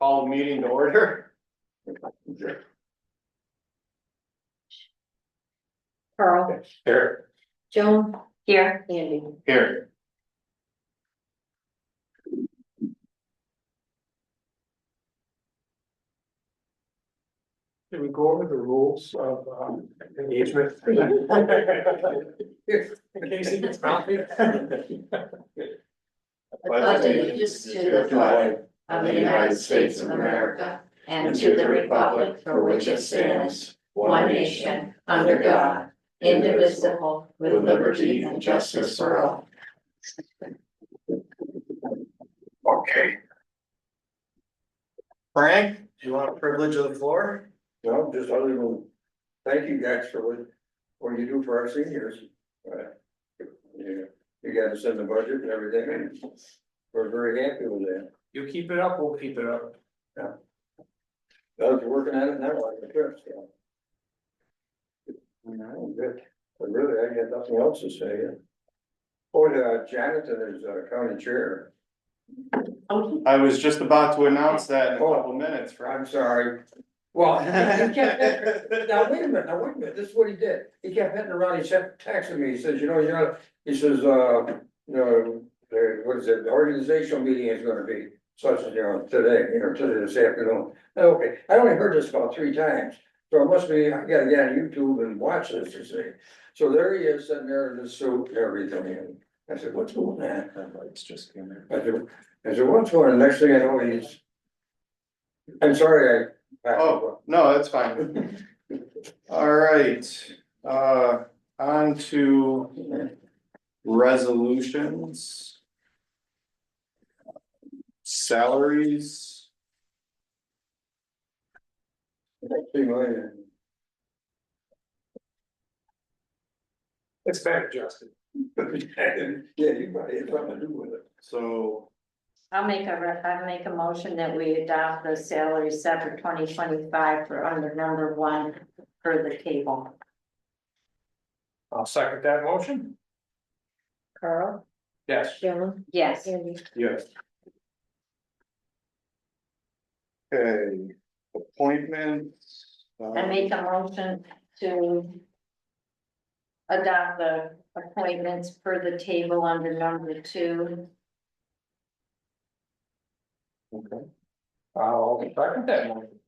Call meeting to order. Carl, Here. Joan. Here. Andy. Here. Can we go over the rules of engagement? In case he gets mouthy. Pledge allegiance to the flag of the United States of America and to the republic for which it stands, one nation, under God, indivisible, with liberty and justice for all. Okay. Frank, do you want a privilege of the floor? No, just other than, thank you guys for what you do for our seniors. You guys send the budget and everything, and we're very happy with that. You keep it up, we'll keep it up. I was working at it now, like the first, so. No, good, but really, I got nothing else to say. Oh, Jonathan is county chair. I was just about to announce that in a couple minutes, Frank. I'm sorry. Well, he kept, now wait a minute, this is what he did, he kept hitting around, he kept texting me, he says, he says, what is it, the organizational meeting is gonna be such as, today, today, this afternoon. Okay, I only heard this about 3 times, so it must be, I gotta get on YouTube and watch this to see. So there he is, sitting there in the suit and everything, and I said, what's going on? It's just in there. I said, what's going on, next thing I know, I'm sorry, Oh, no, that's fine. All right, on to resolutions. Salaries. It's back adjusted. Yeah, you might have something to do with it. So I make a motion that we adopt the salary set for 2025 for under number 1 for the table. I'll second that motion. Carl, Yes. Joan. Yes. Andy. yes. Okay, appointments. I make a motion to adopt the appointments for the table under number 2. Okay. I'll second that motion.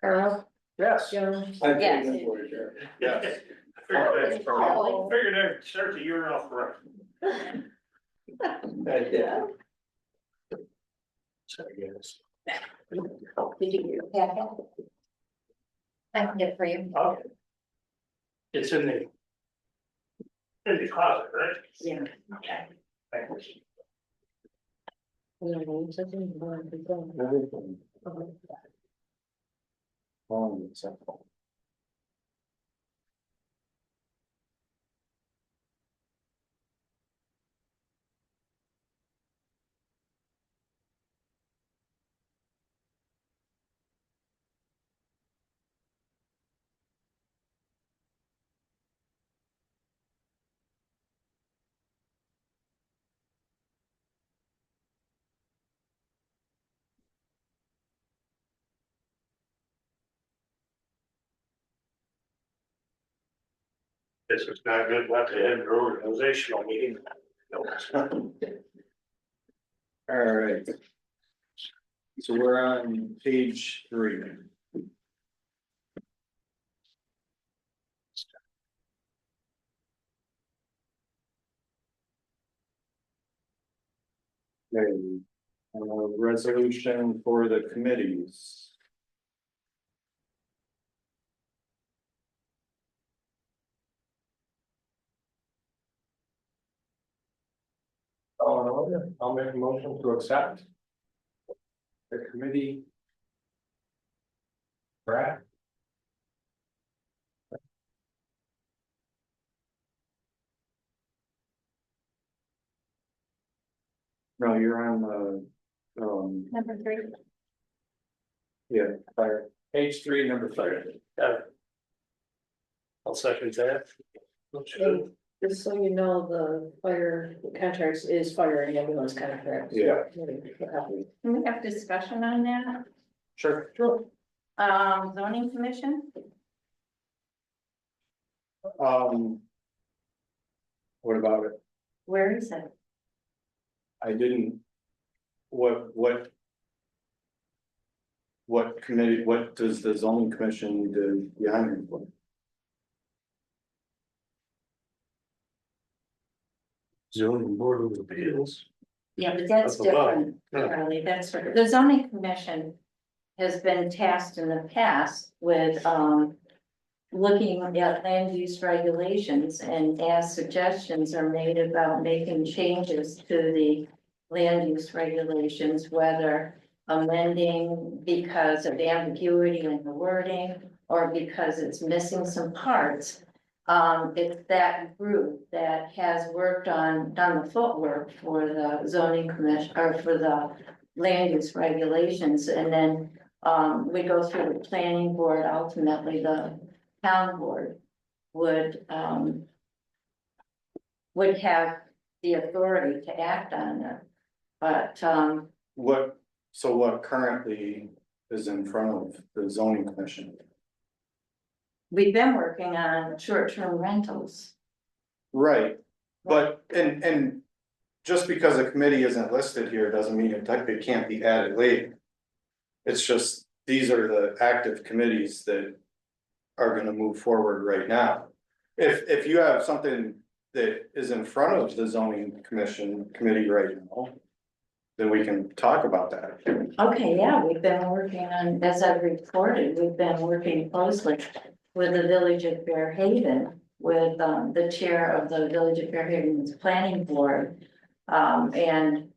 Carl, Yes. Joan. I Yes. Yes. Figured I'd start the year off right. Yeah. Did you get your packet? I can get it for you. Okay. It's in the closet, right? Yeah. Okay. Thank you. This is not good, not to end the organizational meeting. All right. So we're on page 3. Okay, resolution for the committees. I'll make a motion to accept. The committee, Brad? no, you're on the, Number 3. yeah, fire. Page 3, number 3. Got it. I'll second that. Just so you know, the fire contracts is fire and ambulance contracts. Yeah. Can we have discussion on that? Sure. Zoning commission? What about it? Where is it? I didn't. What committee, what does the zoning commission do behind it for? Zoning board of appeals. Yeah, but that's That's above. different, Yeah. Charlie, that's, the zoning commission has been tasked in the past with, looking at land use regulations, and as suggestions are made about making changes to the land use regulations, whether amending because of ambiguity in the wording, or because it's missing some parts. It's that group that has done the footwork for the zoning commission, or for the land use regulations, and then we go through the planning board, ultimately the town board would have the authority to act on it. But What currently is in front of the zoning commission? we've been working on short-term rentals. Right, but, and just because a committee isn't listed here doesn't mean it can't be added later. It's just, these are the active committees that are gonna move forward right now. If you have something that is in front of the zoning committee right now, then we can talk about that. Okay, yeah, we've been working on, as I've reported, we've been working closely with the Village of Fairhaven, with the chair of the Village of Fairhaven's planning board. And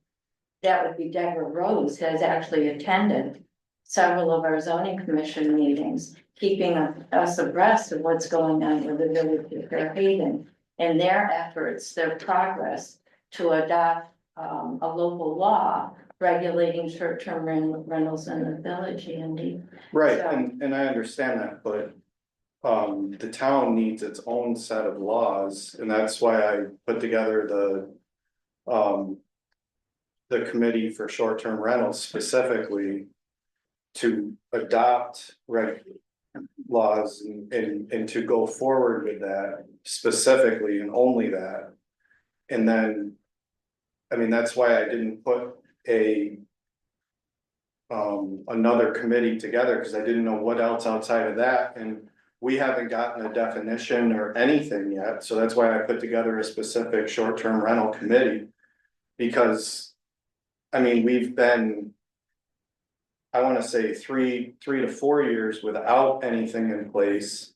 that would be Deborah Rose, has actually attended several of our zoning commission meetings, keeping us abreast of what's going on with the Village of Fairhaven and their efforts, their progress to adopt a local law regulating short-term rentals in the village, Andy. Right, So- and I understand that, but. The town needs its own set of laws, and that's why I put together the committee for short-term rentals specifically. To adopt laws and to go forward with that specifically and only that. And then, I mean, that's why I didn't put another committee together, because I didn't know what else outside of that, and we haven't gotten a definition or anything yet, so that's why I put together a specific short-term rental committee. Because, I mean, we've been, I wanna say 3 to 4 years without anything in place.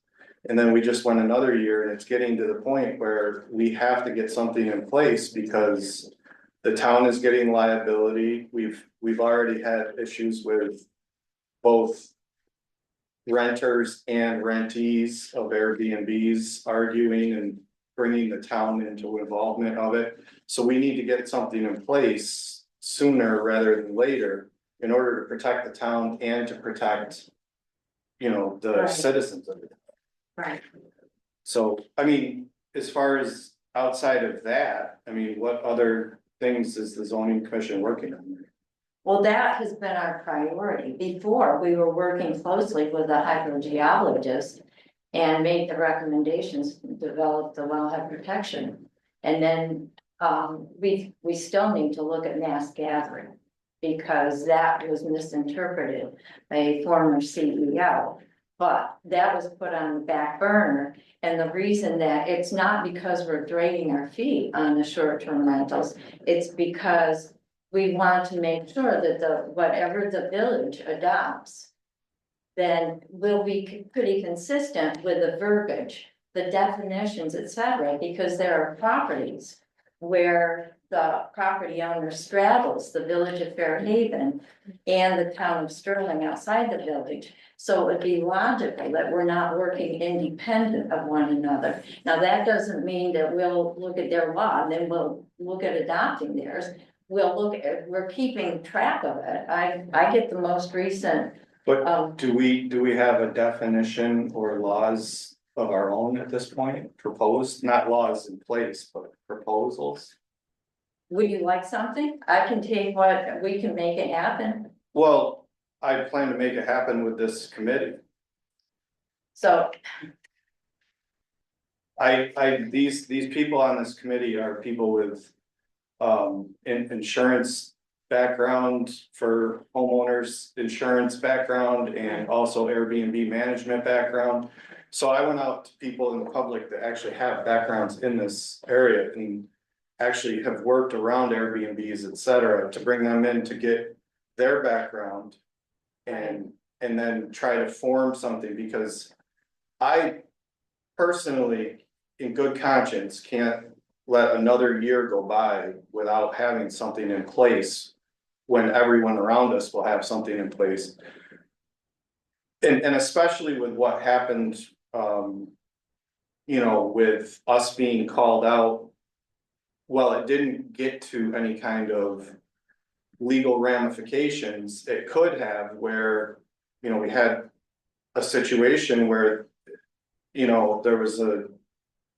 And then we just went another year, and it's getting to the point where we have to get something in place because the town is getting liability. We've already had issues with both renters and rentees of Airbnbs arguing and bringing the town into involvement of it. So we need to get something in place sooner rather than later in order to protect the town and to protect, the Right. citizens of it. Right. So, I mean, as far as outside of that, I mean, what other things is the zoning commission working on? Well, that has been our priority. Before, we were working closely with the hydrogeologist and made the recommendations, develop the wellhead protection. And then we still need to look at mass gathering, because that was misinterpreted by a former CEO. But that was put on the back burner, and the reason that it's not because we're dragging our feet on the short-term rentals, it's because we want to make sure that whatever the village adopts then will be pretty consistent with the verbiage, the definitions, etc., because there are properties where the property owner straddles the Village of Fairhaven and the town of Sterling outside the village. So it would be logical that we're not working independent of one another. Now, that doesn't mean that we'll look at their law and then we'll look at adopting theirs. We're keeping track of it. I get the most recent. But do we have a definition or laws of our own at this point, proposed, not laws in place, but proposals. Would you like something? I can take what, we can make it happen. Well, I plan to make it happen with this committee. So, These people on this committee are people with. Insurance background for homeowners, insurance background, and also Airbnb management background. So I went out to people in the public that actually have backgrounds in this area and actually have worked around Airbnbs, et cetera, to bring them in to get their background. And then try to form something, because I personally, in good conscience, can't let another year go by without having something in place. When everyone around us will have something in place. And especially with what happened, with us being called out. Well, it didn't get to any kind of legal ramifications. It could have, where, we had a situation where, there was a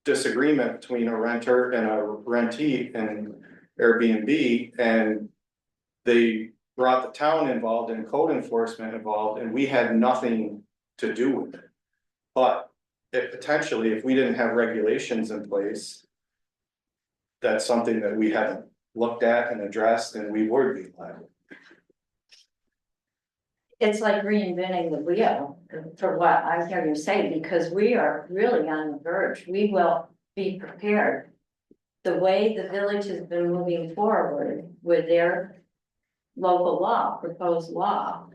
disagreement between a renter and a rentee in Airbnb, and they brought the town involved and code enforcement involved, and we had nothing to do with it. But potentially, if we didn't have regulations in place, that's something that we haven't looked at and addressed, and we would be liable. it's like reinventing the wheel, for what I hear you say, because we are really on the verge. We will be prepared. The way the village has been moving forward with their local law, proposed law.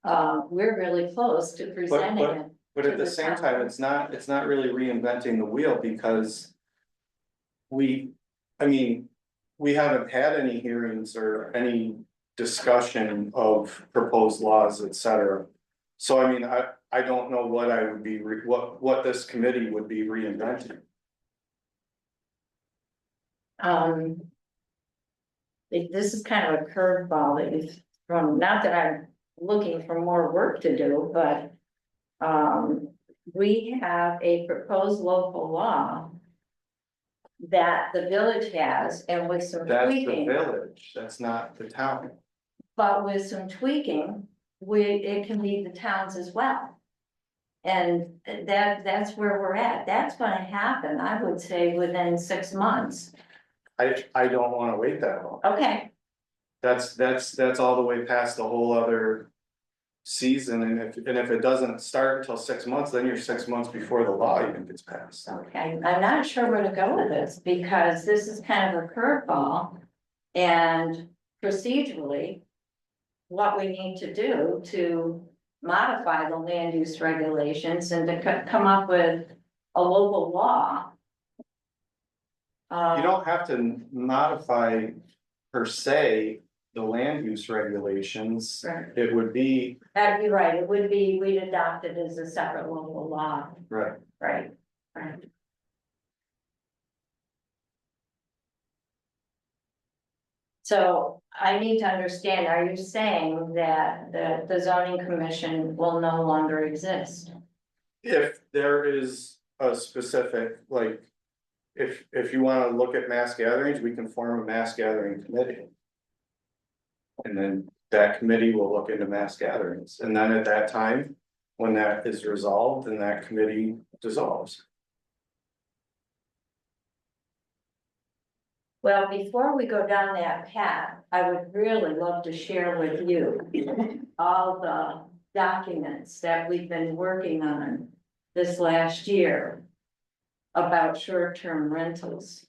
We're really close to presenting it. But at the same time, it's not really reinventing the wheel, because we haven't had any hearings or any discussion of proposed laws, et cetera. So I don't know what I would be, what this committee would be reinventing. This is kind of a curveball that you've thrown, not that I'm looking for more work to do, but. We have a proposed local law. That the village has, and with some That's the tweaking, village, that's not the town. but with some tweaking, it can be the towns as well. And that's where we're at. That's gonna happen, I would say, within 6 months. I don't wanna wait that long. Okay, That's all the way past the whole other season, and if it doesn't start until 6 months, then you're 6 months before the law even gets passed. okay, I'm not sure where to go with this, because this is kind of a curveball. And procedurally, what we need to do to modify the land use regulations and to come up with a local law. You don't have to modify per se the land use regulations. Right. It would be, That'd be right, it would be, we'd adopt it as a separate local law, right, right? So I need to understand, are you saying that the zoning commission will no longer exist? if there is a specific, like. If you wanna look at mass gatherings, we can form a mass gathering committee. And then that committee will look into mass gatherings, and then at that time, when that is resolved, then that committee dissolves. Well, before we go down that path, I would really love to share with you all the documents that we've been working on this last year about short-term rentals,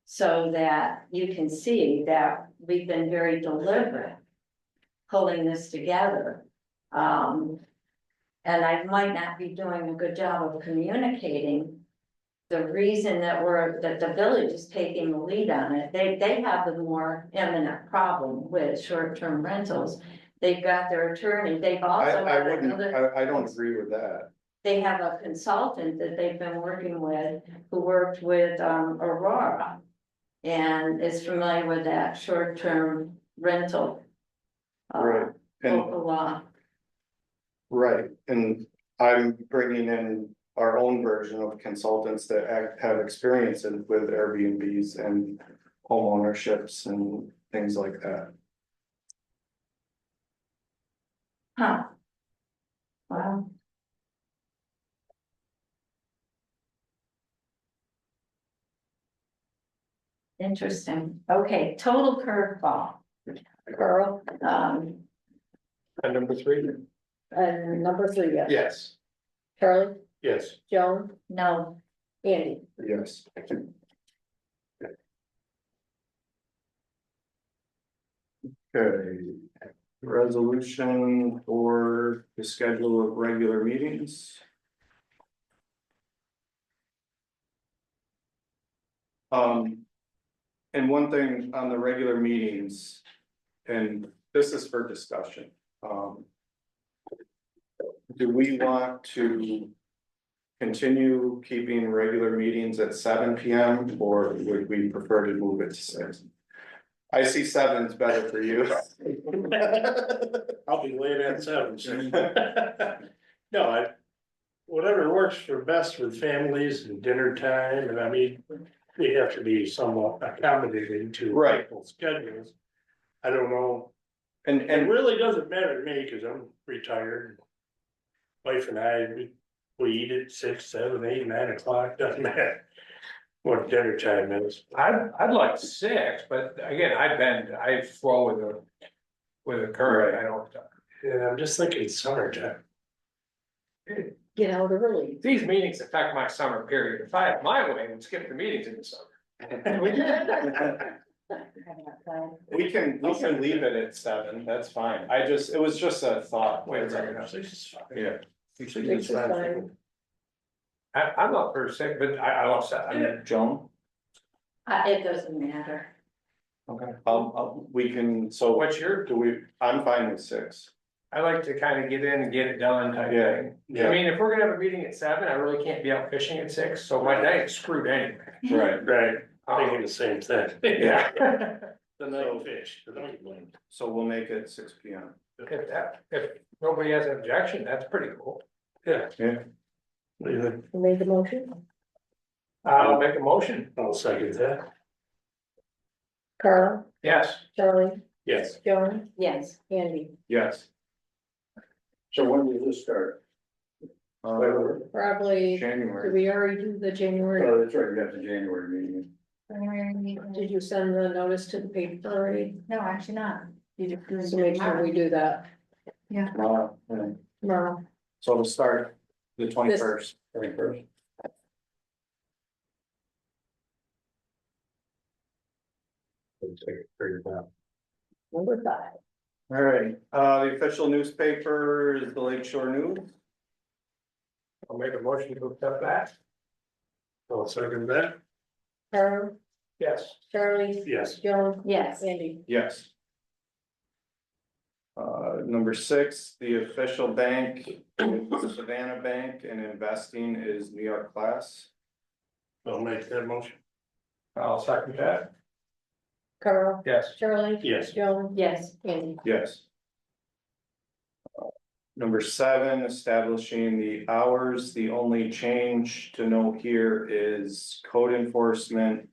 so that you can see that we've been very deliberate pulling this together. And I might not be doing a good job of communicating the reason that the village is taking the lead on it. They have the more imminent problem with short-term rentals. They've got their attorney, they've also. I don't agree with that. They have a consultant that they've been working with, who worked with Aurora. And is familiar with that short-term rental. Right, and Local law. right, and I'm bringing in our own version of consultants that have experience with Airbnbs and home ownerships and things like that. Huh. Wow. Interesting. Okay, total curveball. Carl, And number three? and number 3, yes. Yes. Charlie, Yes. Joan, No, Andy. Yes. Okay, resolution for the schedule of regular meetings. And one thing on the regular meetings, and this is for discussion, do we want to continue keeping regular meetings at 7 p.m. or would we prefer to move it to 6? I see 7's better for you. I'll be late at 7, so. No, whatever works for best with families and dinner time, and I mean, we have to be somewhat accommodating to Right. people's schedules. I don't know, And it really doesn't matter to me, cause I'm retired. Wife and I, we eat at 6, 7, 8, 9 o'clock, doesn't matter what dinner time is. I'd like 6, but again, I flow with the current, I don't. Yeah, I'm just thinking summertime. Get out early. These meetings affect my summer period, if I have my way, we'd skip the meetings in the summer. we can leave it at 7, that's fine. It was just a thought. Wait a second. Yeah. 6 is fine. I'm not for 6, but I lost that, I mean, Joan? it doesn't matter. Okay. We can, so what's your, I'm fine with 6. I like to kind of get in and get it done type Yeah, thing. yeah. I mean, if we're gonna have a meeting at 7, I really can't be out fishing at 6, so my day is screwed anyway. Right, Right, thinking Um, the same thing. yeah. The night fish, the night wind. So we'll make it 6 p.m. if nobody has an objection, that's pretty cool. Yeah. Yeah. You made the motion? I'll make a motion, I'll second that. Carl, yes. Charlie, Yes. Joan, Yes, Andy. Yes. So when does this start? Probably, did January. we already do the January? Oh, that's right, we got the January meeting. Did you send the notice to the paper already? no, actually not. You just do it So make sure we do that Yeah. tomorrow. So it'll start the 21st. 21st. Number 5. All right, the official newspaper is the Lake Shore News. I'll make a motion to accept that, I'll second that. Carl, yes. Charlie, Yes. Joan, Yes, Andy. Yes. Number 6, the official bank, Savannah Bank, and investing is New York Class. I'll make that motion. I'll second that, Carl, yes. Charlie. Yes. Joan. yes, Andy. Yes. Number 7, establishing the hours. The only change to note here is code enforcement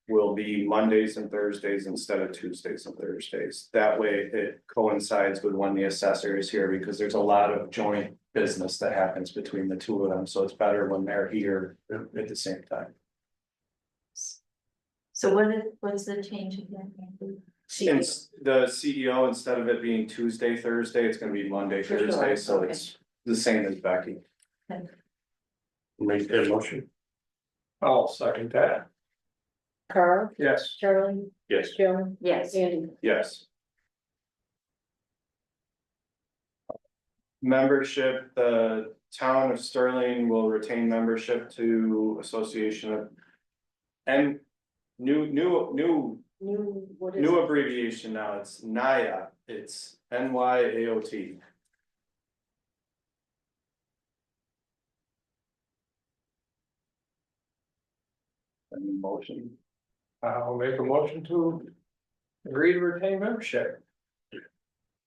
will be Mondays and Thursdays instead of Tuesdays and Thursdays. That way it coincides with when the assessor is here, because there's a lot of joint business that happens between the two of them, so it's better when they're here at the same time. so what's the change again? Since the CEO, instead of it being Tuesday, Thursday, it's gonna be Monday, For sure, Thursday, so okay. it's the same as Becky. Make that motion. I'll second that, Carl, yes. Charlie, Yes. Joan, Yes, Andy. Yes. Membership, the town of Sterling will retain membership to Association of. And new What is new it? abbreviation now, it's NIA, it's NYAOT. Any motion? I'll make a motion to agree to retain membership,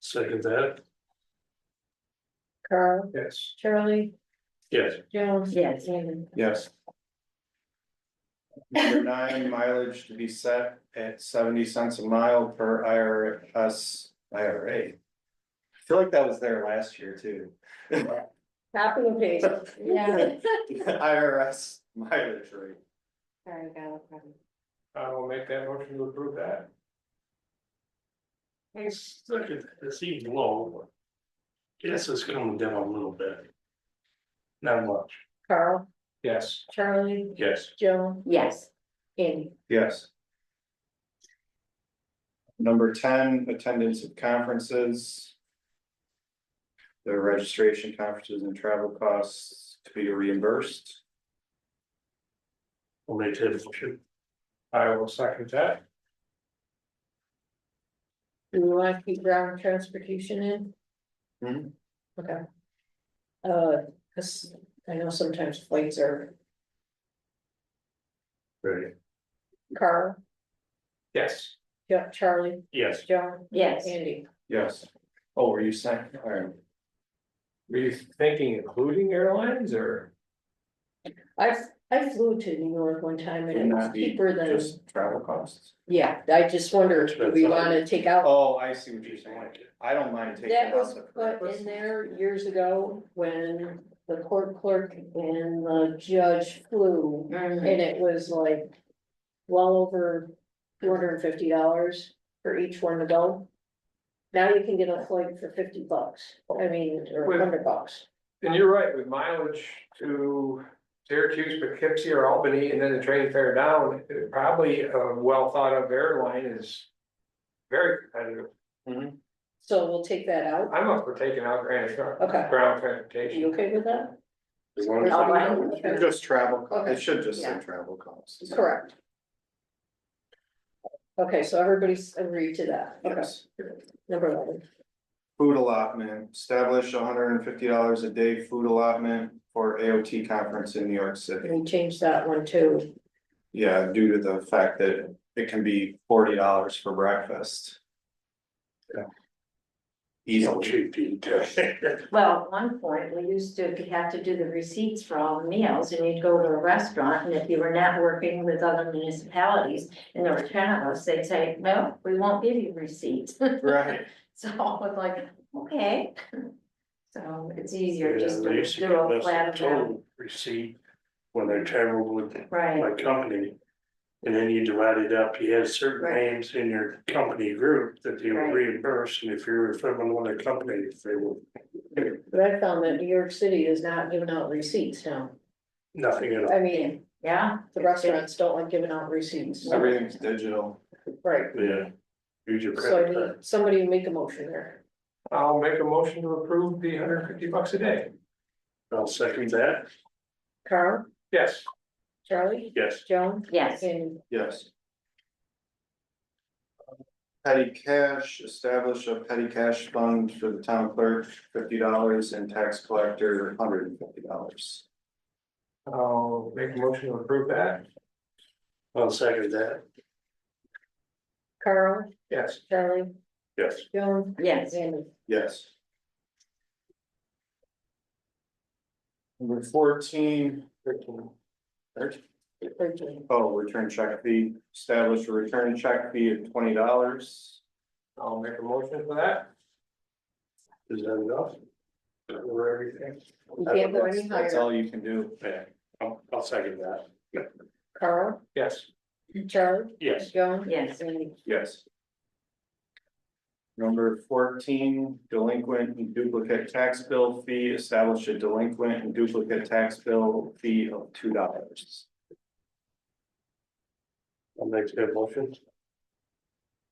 Second that. Carl, yes. Charlie, Yes. Jones. Yes. Andy. Yes. Number 9, mileage to be set at 70 cents a mile per IRA. I feel like that was there last year too. Copy and paste. Yeah. IRS mileage rate. Sorry, got a problem. I will make that motion to approve that. Let's look at this even low. Gas is coming down a little bit. Not much. Carl, Yes. Charlie, Yes. Joan, Yes. Andy. Yes. Number 10, attendance of conferences. The registration, conferences and travel costs to be reimbursed. We'll make that motion. I will second that. Do we want to keep ground transportation in? Mhm. Okay. Cause I know sometimes flights are, Ready. Carl, Yes. yeah, Charlie, Yes. Joan. Yes. Andy. Yes. Oh, were you saying, all right, Were you thinking including airlines or? I flew to New York one time and wouldn't it was that be cheaper than, just travel costs? yeah, I just wondered, do we wanna take out? Oh, I see what you're saying. I don't mind taking That out was the put purpose. in there years ago when the court clerk and the judge flew. Mhm. And it was like well over $250 for each one to go. Now you can get a flight for $50, I mean, or With- $100. And you're right, with mileage to Syracuse, Poughkeepsie or Albany, and then the train fare down, probably a well thought of airline is very competitive. Mhm. So we'll take that out. I'm up for taking out ground Okay. ground Are transportation. you okay with that? As long as. All right. Okay. Just travel, Okay. it should just say Yeah. travel costs. Correct. Okay, so everybody's agreed to that. Okay, Yes. number 11. Food allotment, establish $150 a day food allotment for AOT conference in New York City. We changed that one too. Yeah, due to the fact that it can be $40 for breakfast. Yeah. Easily. Cheap to eat. Well, at one point, we used to have to do the receipts for all the meals, and you'd go to a restaurant, and if you were not working with other municipalities, and there were 10 of us, they'd say, no, we won't give you receipts. Right. So I was like, okay. So it's easier just They to used to do give a us flat a amount, total receipt when they traveled with right, my company. And then you divide it up, you had certain Right. names in your company group that they Right. would reimburse, and if you were from another company, they would. But I found that New York City is not giving out receipts now. Nothing at all. I mean, yeah. the restaurants don't like giving out receipts. Everything's digital. Right, Yeah. Use your so I credit need card. somebody to make a motion there. I'll make a motion to approve the $150 a day. I'll second that. Carl, Yes. Charlie, Yes. Joan, Yes, and Yes. Petty cash, establish a petty cash fund for the town clerk, $50 and tax collector, $150. I'll make a motion to approve that. I'll second that. Carl, Yes. Charlie, Yes. Joan, yes, and Yes. Number 14. 13. 13. Oh, return check fee, establish a return check fee of $20. I'll make a motion for that. Is that enough? Cover everything? You can't go any That's higher. all you can do. Yeah, I'll second that. Carl, Yes. Charlie, Yes. Joan. Yes. And Yes. Number 14, delinquent and duplicate tax bill fee, establish a delinquent and duplicate tax bill fee of $2. I'll make that motion.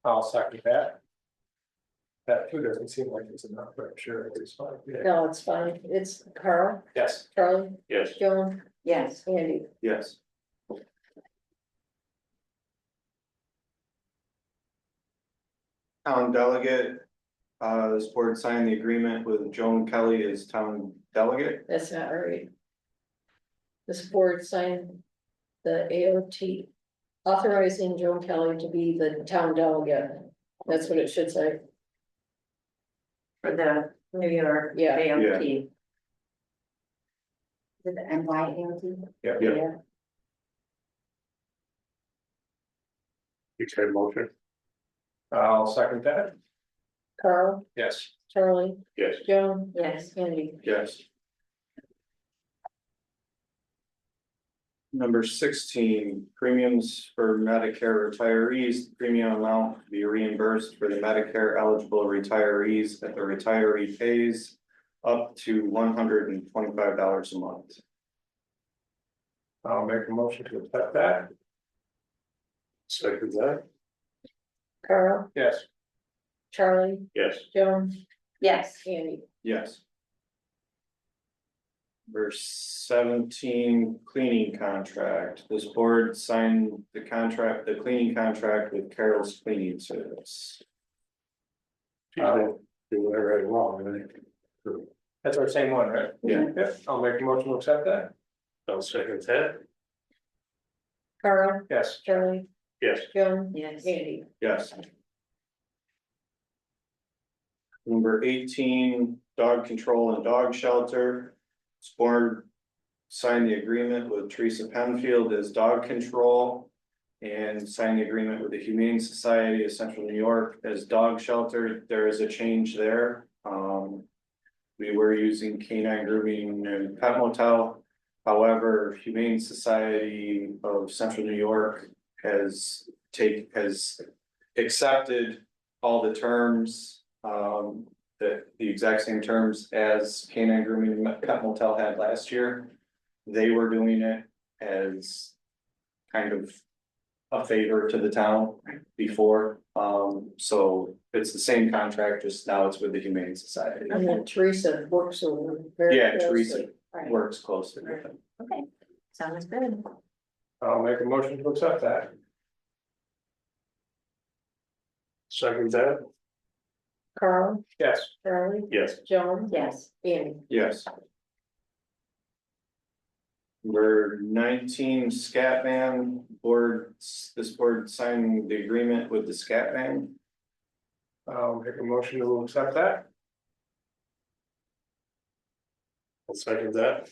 I'll second that. That too doesn't seem like it's enough, but I'm sure it's fine. Yeah. no, it's fine. It's Carl, Yes. Charlie, Yes. Joan, yes, Andy. Yes. Town delegate, this board signed the agreement with Joan Kelly as town delegate. That's not right. This board signed the AOT authorizing Joan Kelly to be the town delegate. That's what it should say. for the New York Yeah. AOT. With the MYALT? Yeah. Yeah. You say motion? I'll second that. Carl, Yes. Charlie, Yes. Joan, Yes. Andy. Yes. Number 16, premiums for Medicare retirees, the premium amount to be reimbursed for the Medicare eligible retirees that the retiree pays up to $125 a month. I'll make a motion to accept that. Second that? Carl, Yes. Charlie, Yes. Joan, Yes. Andy. Yes. Verse 17, cleaning contract. This board signed the contract, the cleaning contract with Carol's Cleaning Service. Do that right along, right? That's our same one, right? Yeah. Yep, I'll make a motion to accept that. I'll second that. Carl, Yes. Charlie, Yes. Joan, Yes. Andy. Yes. Number 18, dog control and dog shelter. This board signed the agreement with Teresa Penfield as dog control. And signed the agreement with the Humane Society of Central New York as dog shelter. There is a change there. We were using canine grooming and pet motel. However, Humane Society of Central New York has accepted all the terms. The exact same terms as canine grooming and pet motel had last year. They were doing it as kind of a favor to the town before, so it's the same contract, just now it's with the Humane Society. And then Teresa works over very Yeah, closely. Teresa Right. works closely with them. Okay, sounds good. I'll make a motion to accept that. Second that? Carl, Yes. Charlie, Yes. Joan, Yes. Andy. Yes. Number 19, scat van this board signed the agreement with the scat van. I'll make a motion to accept that. I'll second that.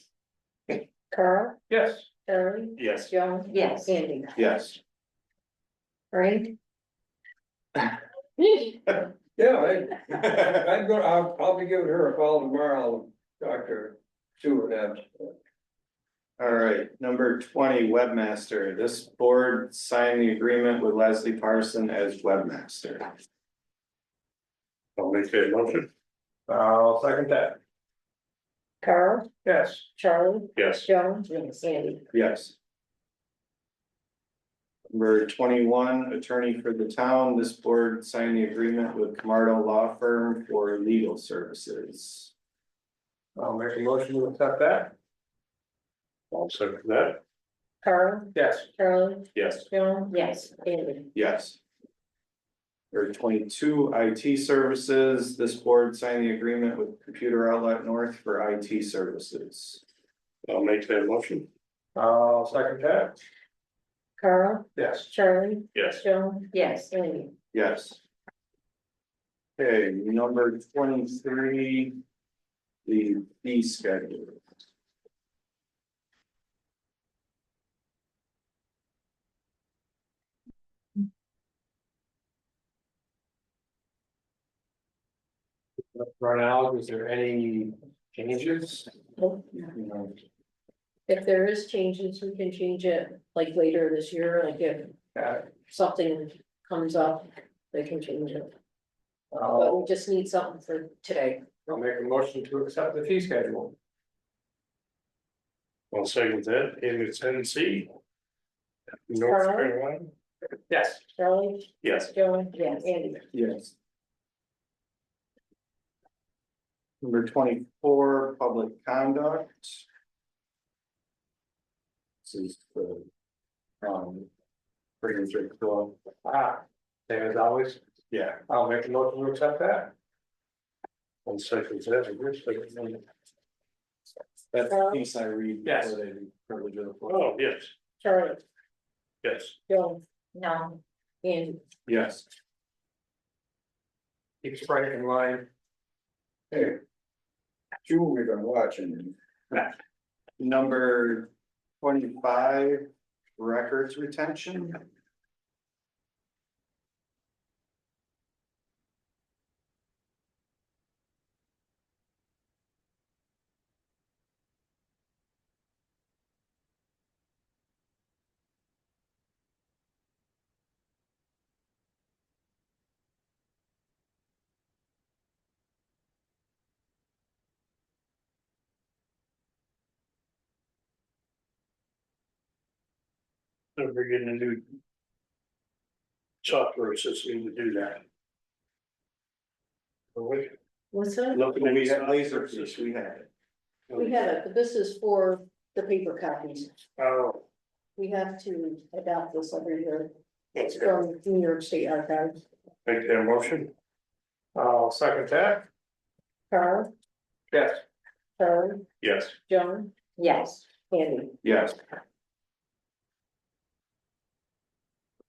Carl, Yes. Charlie, Yes. Joan. Yes. Andy. Yes. Right? Yeah, I'm gonna, I'll probably give her a call tomorrow, Dr. Sue and them. All right, number 20, webmaster. This board signed the agreement with Leslie Parson as webmaster. I'll make that motion. I'll second that. Carl, Yes. Charlie, Yes. Joan, Yes. Andy. Yes. Number 21, attorney for the town. This board signed the agreement with Camardo Law Firm for legal services. I'll make a motion to accept that. I'll second that. Carl, Yes. Charlie, Yes. Joan. Yes. Andy. Yes. Number 22, IT services. This board signed the agreement with Computer Outlet North for IT services. I'll make that motion. I'll second that. Carl, Yes. Charlie, Yes. Joan, Yes. Andy. Yes. Okay, number 23, the fee schedule. Run out, is there any changes? If there is changes, we can change it like later this year, like if something comes up, they can change it. But I'll we just need something for today. make a motion to accept the fee schedule. I'll second that. In its NC. North Carl? Carolina. Yes. Charlie, Yes. Joan, Yes. Andy. Yes. Number 24, public conduct. This is the. Pretty straightforward. Same as always. Yeah, I'll make a motion to accept that. I'll second that. that's the piece I read. Yes. before they privilege of the floor. Oh, yes. Charlie, Yes. Joan, No. Andy. Yes, Keep Frank in line. Hey. June, we've been watching. Number 25, records retention. So we're getting a new software system to do that. What's that? Looking at We had software laser fish, system. we had it. We have it, but this is for the paper copies. Oh, We have to adopt this every year. It's okay. from New York State Archives. Make that motion. I'll second that. Carl, Yes. Charlie, Yes. Joan, Yes, Andy. Yes.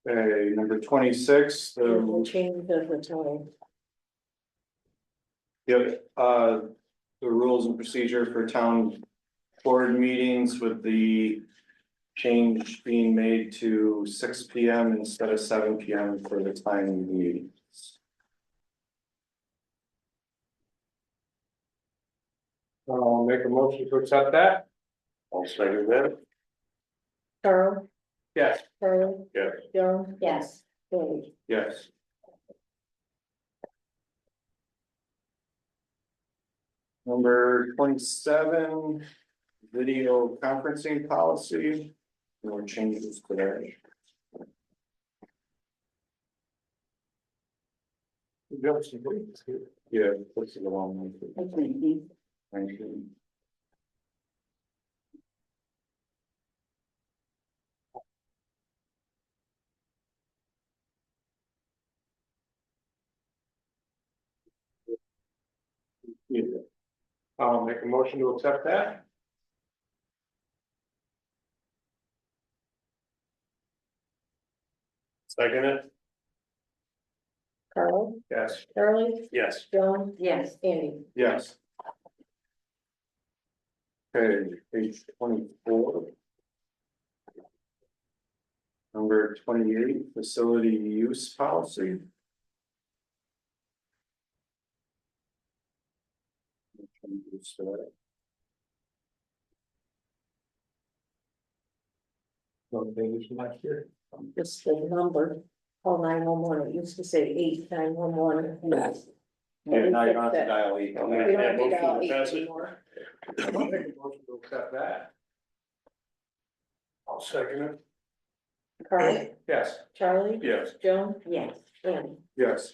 Okay, number 26, We'll the, change the time. the rules and procedure for town board meetings with the change being made to 6 PM instead of 7 PM for the time of the meetings. I'll make a motion to accept that. I'll second that. Carl, Yes. Charlie, Yes. Joan, yes, Andy. Yes. Number 27, video conferencing policy. No changes to that. Yeah, this is the wrong one. Thank you. I'll make a motion to accept that. Second it? Carl, Yes. Charlie, Yes. Joan, yes, Andy. Yes. Okay, page 24. Number 28, facility use policy. No changes from last year. It's the number, call 911. It used to say 8911. Yes. Yeah, now you don't have to dial 8. I'll We make don't that have to dial motion to 8 pass it. anymore. I'll make a motion to accept that. I'll second it. Carl, Yes. Charlie, Yes. Joan, yes, Andy. Yes.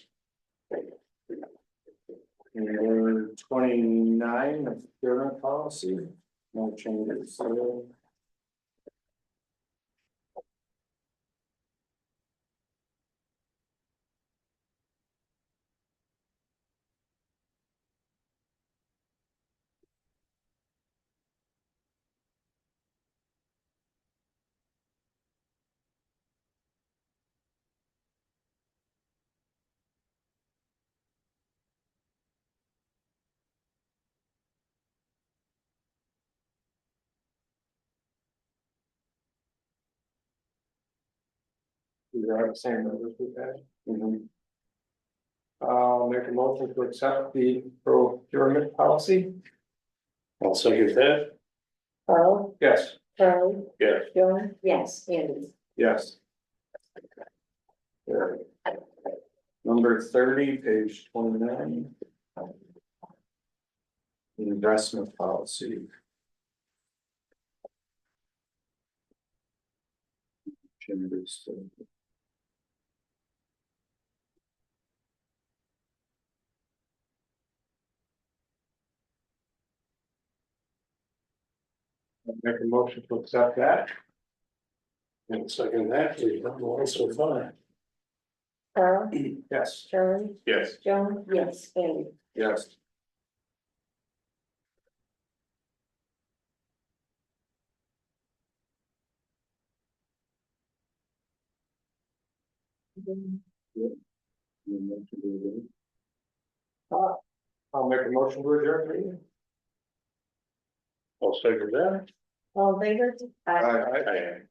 Number 29, procurement policy, no changes. So, These are the same numbers we've had. mhm. I'll make a motion to accept the procurement policy. I'll second that. Carl, Yes. Charlie, Yes. Joan, yes, Andy. Yes. Number 30, page 29. Investment policy. Changes to. I'll make a motion to accept that. And second that, we've done one so far. Carl, Yes. Charlie, Yes. Joan, yes, Andy. Yes. I'll make a motion to adjourn the meeting. I'll second that. All in favor? Aye. Aye.